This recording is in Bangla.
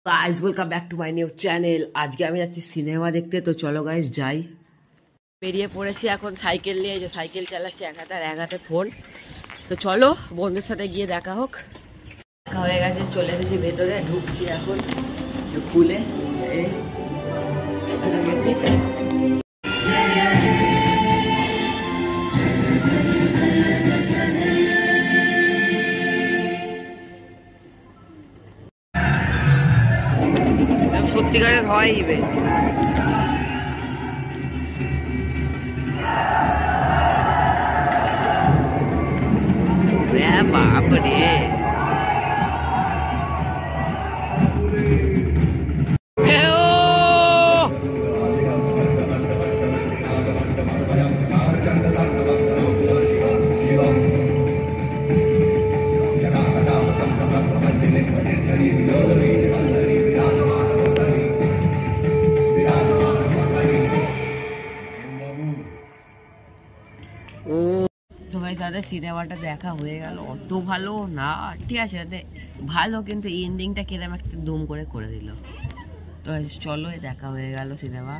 Guys welcome back to my new channel. আজকে আমি যাচ্ছি সিনেমা দেখতে, তো চলো গাইস যাই। বেরিয়ে পড়েছি এখন সাইকেল নিয়ে, যে সাইকেল চালাচ্ছি এক হাতে আর এক হাতে ফোন। তো চলো বন্ধুর সাথে গিয়ে দেখা হোক। দেখা হয়ে গেছে, চলে এসেছি ভেতরে, ঢুকছি এখন খুলে গেছি। সত্যিকারের হয় ইভেন্ট। বাপ রে, সিনেমাটা দেখা হয়ে গেল। অত ভালো না, ঠিক আছে ভালো, কিন্তু এন্ডিংটা কিরম একটা দুম করে দিল। তো চলো দেখা হয়ে গেল সিনেমা।